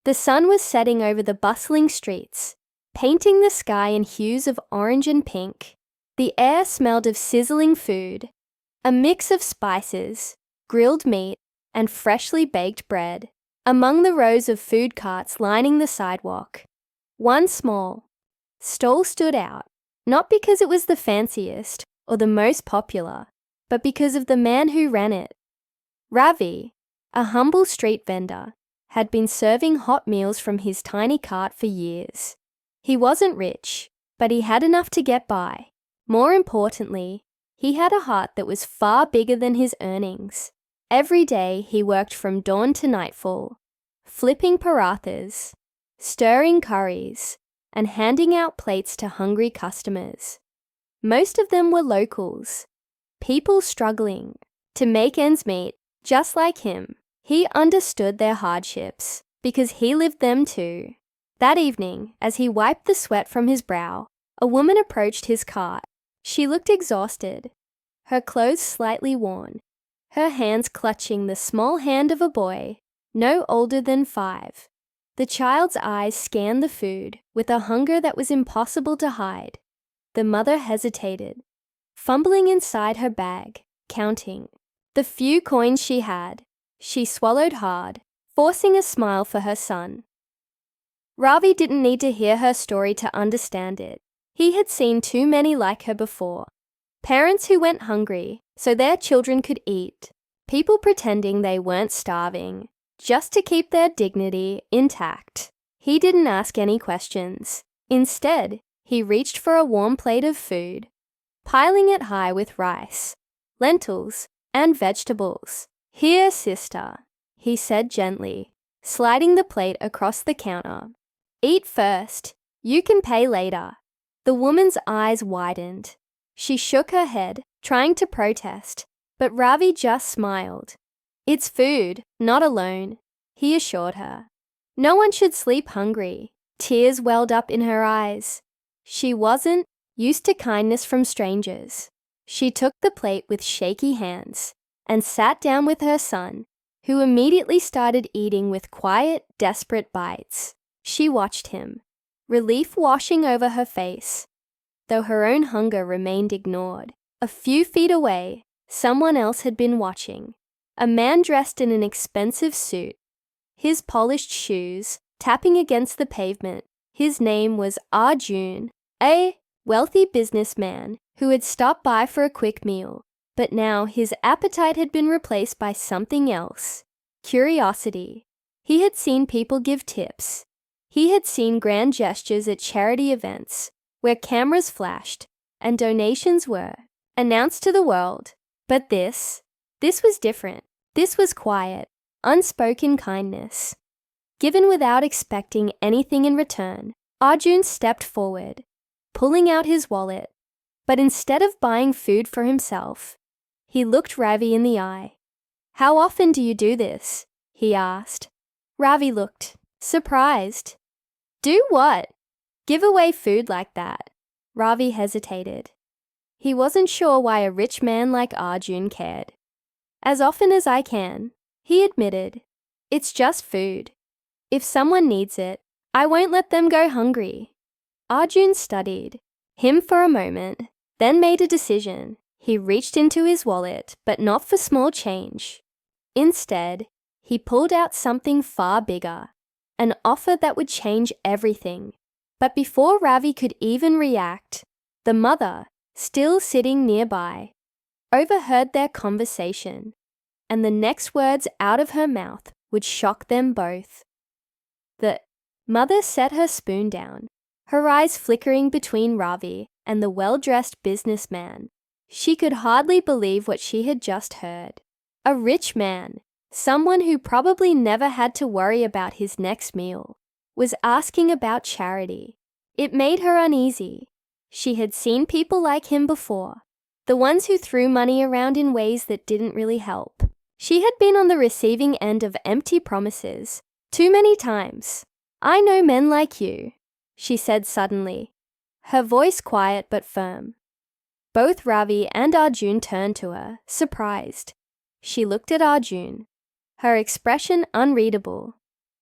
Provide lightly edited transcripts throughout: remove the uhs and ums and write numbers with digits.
The sun was setting over the bustling streets, painting the sky in hues of orange and pink. The air smelled of sizzling food, a mix of spices, grilled meat, and freshly baked bread. Among the rows of food carts lining the sidewalk, one small stall stood out, not because it was the fanciest or the most popular, but because of the man who ran it. Ravi, a humble street vendor, had been serving hot meals from his tiny cart for years. He wasn't rich, but he had enough to get by. More importantly, he had a heart that was far bigger than his earnings. Every day he worked from dawn to nightfall, flipping parathas, stirring curries, and handing out plates to hungry customers. Most of them were locals, people struggling to make ends meet just like him. He understood their hardships because he lived them too. That evening, as he wiped the sweat from his brow, a woman approached his cart. She looked exhausted, her clothes slightly worn, her hands clutching the small hand of a boy no older than 5. The child's eyes scanned the food with a hunger that was impossible to hide. The mother hesitated, fumbling inside her bag, counting the few coins she had. She swallowed hard, forcing a smile for her son. Ravi didn't need to hear her story to understand it. He had seen too many like her before. Parents who went hungry so their children could eat. People pretending they weren't starving, just to keep their dignity intact. He didn't ask any questions. Instead, he reached for a warm plate of food, piling it high with rice, lentils, and vegetables. "Here, sister," he said gently, sliding the plate across the counter. "Eat first. You can pay later." The woman's eyes widened. She shook her head, trying to protest, but Ravi just smiled. "It's food, not a loan," he assured her. No one should sleep hungry. Tears welled up in her eyes. She wasn't used to kindness from strangers. She took the plate with shaky hands and sat down with her son, who immediately started eating with quiet, desperate bites. She watched him, relief washing over her face, though her own hunger remained ignored. A few feet away, someone else had been watching. A man dressed in an expensive suit, his polished shoes tapping against the pavement. His name was Arjun, a wealthy businessman who had stopped by for a quick meal. But now his appetite had been replaced by something else: curiosity. He had seen people give tips. He had seen grand gestures at charity events where cameras flashed and donations were announced to the world. But this was different. This was quiet, unspoken kindness, given without expecting anything in return. Arjun stepped forward, pulling out his wallet. But instead of buying food for himself, he looked Ravi in the eye. "How often do you do this?" he asked. Ravi looked surprised. "Do what?" "Give away food like that." Ravi hesitated. He wasn't sure why a rich man like Arjun cared. "As often as I can," he admitted. "It's just food. If someone needs it, I won't let them go hungry." Arjun studied him for a moment, then made a decision. He reached into his wallet, but not for small change. Instead, he pulled out something far bigger, an offer that would change everything. But before Ravi could even react, the mother, still sitting nearby, overheard their conversation, and the next words out of her mouth would shock them both. The mother set her spoon down, her eyes flickering between Ravi and the well-dressed businessman. She could hardly believe what she had just heard. A rich man, someone who probably never had to worry about his next meal, was asking about charity. It made her uneasy. She had seen people like him before, the ones who threw money around in ways that didn't really help. She had been on the receiving end of empty promises too many times. "I know men like you," she said suddenly, her voice quiet but firm. Both Ravi and Arjun turned to her, surprised. She looked at Arjun, her expression unreadable.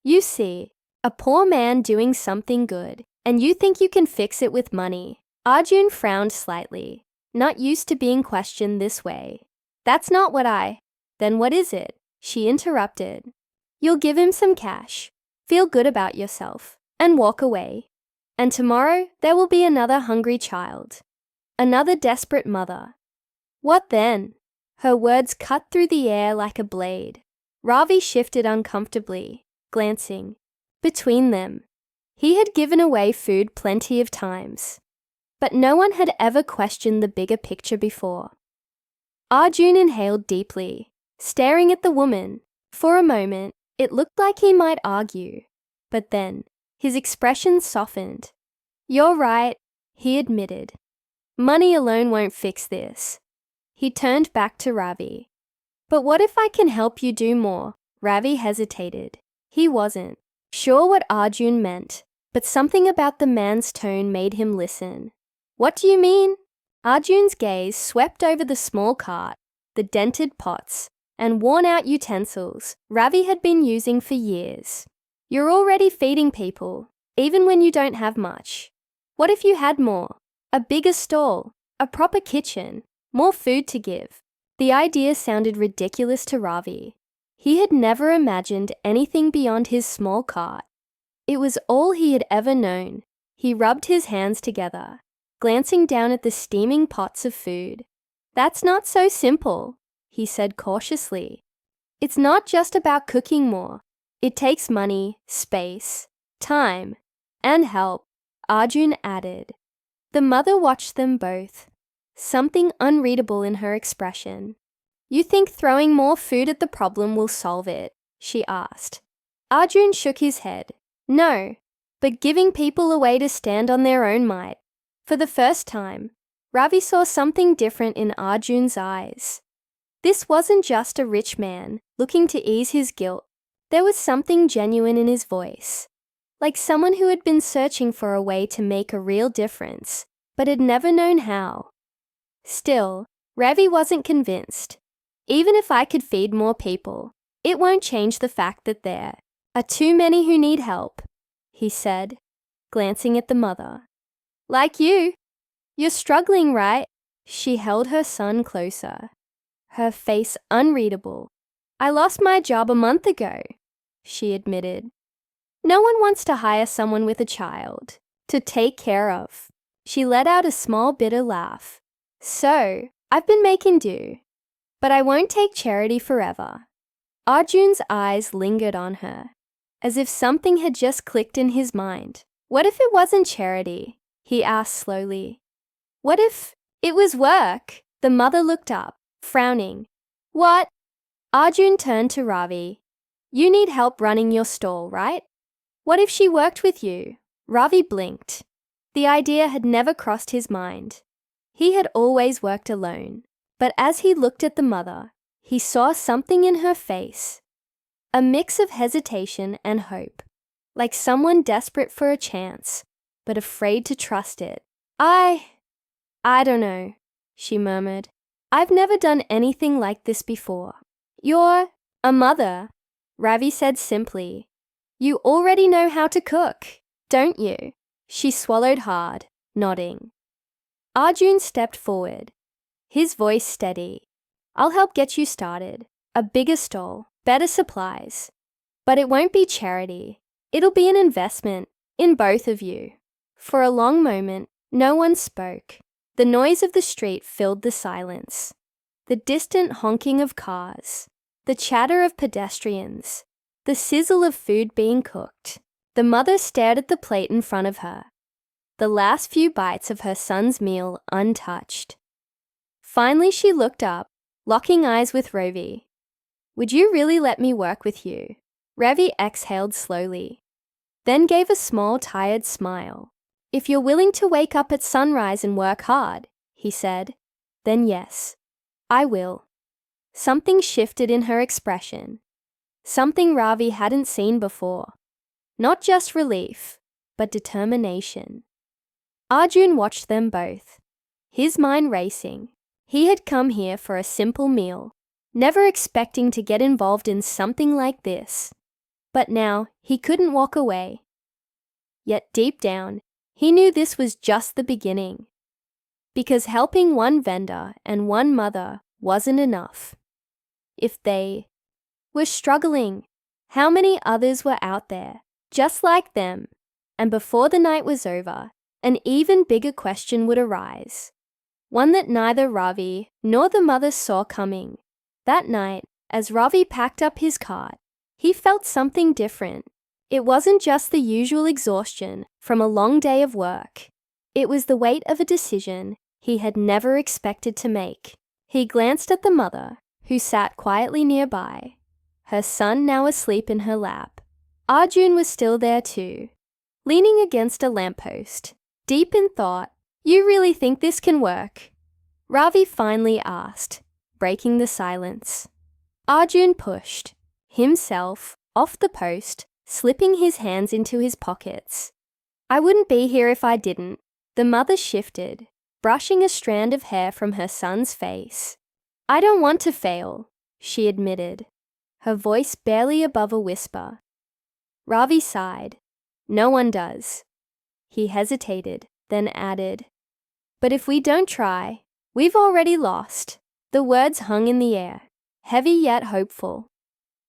"You see," A poor man doing something good, and you think you can fix it with money. Arjun frowned slightly, not used to being questioned this way. That's not what I... Then what is it? She interrupted. You'll give him some cash, feel good about yourself, and walk away. And tomorrow there will be another hungry child, another desperate mother. What then? Her words cut through the air like a blade. Ravi shifted uncomfortably, glancing between them. He had given away food plenty of times, but no one had ever questioned the bigger picture before. Arjun inhaled deeply, staring at the woman. For a moment, it looked like he might argue, but then his expression softened. You're right, he admitted. Money alone won't fix this. He turned back to Ravi. But what if I can help you do more? Ravi hesitated. He wasn't sure what Arjun meant, but something about the man's tone made him listen. What do you mean? Arjun's gaze swept over the small cart, the dented pots, and worn-out utensils Ravi had been using for years. You're already feeding people, even when you don't have much. What if you had more? A bigger stall, a proper kitchen, more food to give. The idea sounded ridiculous to Ravi. He had never imagined anything beyond his small cart. It was all he had ever known. He rubbed his hands together, glancing down at the steaming pots of food. That's not so simple, he said cautiously. It's not just about cooking more. It takes money, space, time, and help, Arjun added. The mother watched them both, something unreadable in her expression. You think throwing more food at the problem will solve it? She asked. Arjun shook his head. No, but giving people a way to stand on their own might. For the first time, Ravi saw something different in Arjun's eyes. This wasn't just a rich man looking to ease his guilt. There was something genuine in his voice, like someone who had been searching for a way to make a real difference, but had never known how. Still, Ravi wasn't convinced. Even if I could feed more people, it won't change the fact that there are too many who need help, he said, glancing at the mother. Like you. You're struggling, right? She held her son closer, her face unreadable. I lost my job a month ago, she admitted. No one wants to hire someone with a child to take care of. She let out a small bitter laugh. So, I've been making do, but I won't take charity forever. Arjun's eyes lingered on her, as if something had just clicked in his mind. What if it wasn't charity? He asked slowly. What if it was work? The mother looked up, frowning. What? Arjun turned to Ravi. You need help running your stall, right? What if she worked with you? Ravi blinked. The idea had never crossed his mind. He had always worked alone, but as he looked at the mother, he saw something in her face, a mix of hesitation and hope, like someone desperate for a chance, but afraid to trust it. I don't know, she murmured. I've never done anything like this before. You're a mother, Ravi said simply. You already know how to cook, don't you? She swallowed hard, nodding. Arjun stepped forward, his voice steady. I'll help get you started. A bigger stall, better supplies. But it won't be charity. It'll be an investment in both of you. For a long moment, no one spoke. The noise of the street filled the silence. The distant honking of cars, the chatter of pedestrians, the sizzle of food being cooked. The mother stared at the plate in front of her, the last few bites of her son's meal untouched. Finally, she looked up, locking eyes with Ravi. Would you really let me work with you? Ravi exhaled slowly, then gave a small, tired smile. If you're willing to wake up at sunrise and work hard, he said, then yes, I will. Something shifted in her expression, something Ravi hadn't seen before. Not just relief, but determination. Arjun watched them both, his mind racing. He had come here for a simple meal, never expecting to get involved in something like this. But now he couldn't walk away. Yet deep down, he knew this was just the beginning. Because helping one vendor and one mother wasn't enough. If they were struggling, how many others were out there, just like them? And before the night was over, an even bigger question would arise. One that neither Ravi nor the mother saw coming. That night, as Ravi packed up his cart, he felt something different. It wasn't just the usual exhaustion from a long day of work. It was the weight of a decision he had never expected to make. He glanced at the mother, who sat quietly nearby, her son now asleep in her lap. Arjun was still there too, leaning against a lamppost, deep in thought. "You really think this can work?" Ravi finally asked, breaking the silence. Arjun pushed himself off the post, slipping his hands into his pockets. "I wouldn't be here if I didn't." The mother shifted, brushing a strand of hair from her son's face. "I don't want to fail," she admitted, her voice barely above a whisper. Ravi sighed. "No one does." He hesitated, then added, "But if we don't try, we've already lost." The words hung in the air, heavy yet hopeful.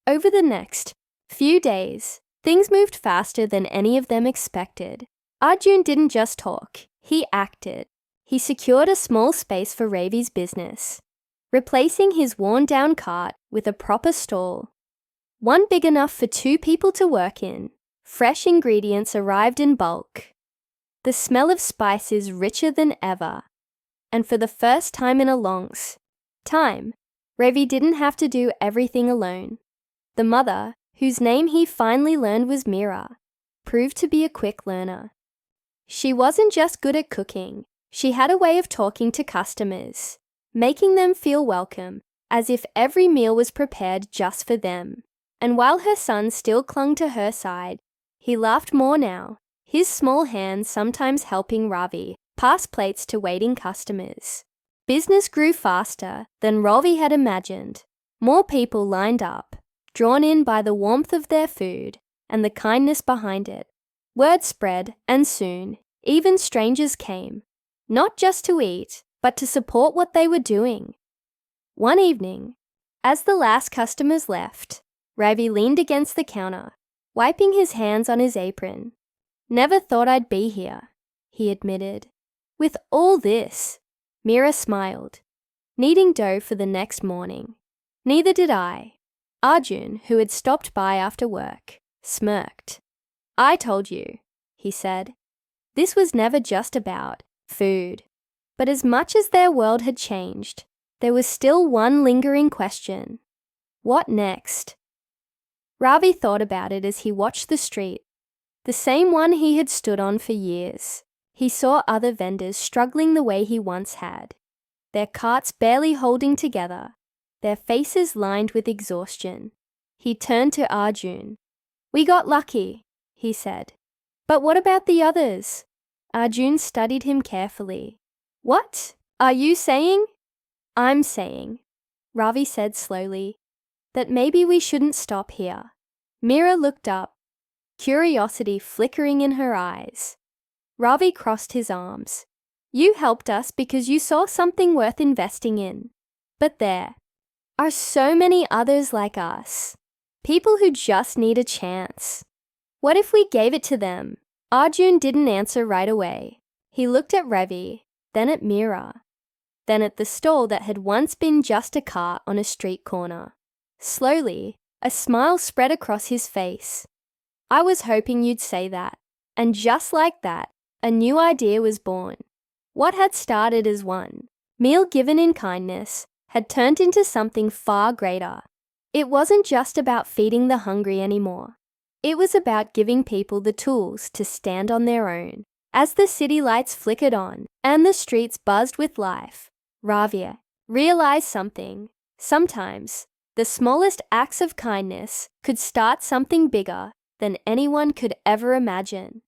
Over the next few days, things moved faster than any of them expected. Arjun didn't just talk, he acted. He secured a small space for Ravi's business, replacing his worn-down cart with a proper stall. One big enough for 2 people to work in. Fresh ingredients arrived in bulk. The smell of spices richer than ever. And for the first time in a long time, Ravi didn't have to do everything alone. The mother, whose name he finally learned was Mira, proved to be a quick learner. She wasn't just good at cooking, she had a way of talking to customers, making them feel welcome, as if every meal was prepared just for them. And while her son still clung to her side, he laughed more now, his small hands sometimes helping Ravi pass plates to waiting customers. Business grew faster than Ravi had imagined. More people lined up, drawn in by the warmth of their food and the kindness behind it. Word spread, and soon, even strangers came, not just to eat, but to support what they were doing. One evening, as the last customers left, Ravi leaned against the counter, wiping his hands on his apron. "Never thought I'd be here," he admitted. "With all this," Mira smiled, kneading dough for the next morning. "Neither did I." Arjun, who had stopped by after work, smirked. "I told you," he said. This was never just about food. But as much as their world had changed, there was still one lingering question. What next? Ravi thought about it as he watched the street, the same one he had stood on for years. He saw other vendors struggling the way he once had, their carts barely holding together, their faces lined with exhaustion. He turned to Arjun. "We got lucky," he said. "But what about the others?" Arjun studied him carefully. "What are you saying?" "I'm saying," Ravi said slowly, "that maybe we shouldn't stop here." Mira looked up, curiosity flickering in her eyes. Ravi crossed his arms. "You helped us because you saw something worth investing in. But there are so many others like us, people who just need a chance. What if we gave it to them?" Arjun didn't answer right away. He looked at Ravi, then at Mira, then at the stall that had once been just a cart on a street corner. Slowly, a smile spread across his face. "I was hoping you'd say that." And just like that, a new idea was born. What had started as one meal given in kindness had turned into something far greater. It wasn't just about feeding the hungry anymore. It was about giving people the tools to stand on their own. As the city lights flickered on and the streets buzzed with life, Ravi realized something. Sometimes, the smallest acts of kindness could start something bigger than anyone could ever imagine.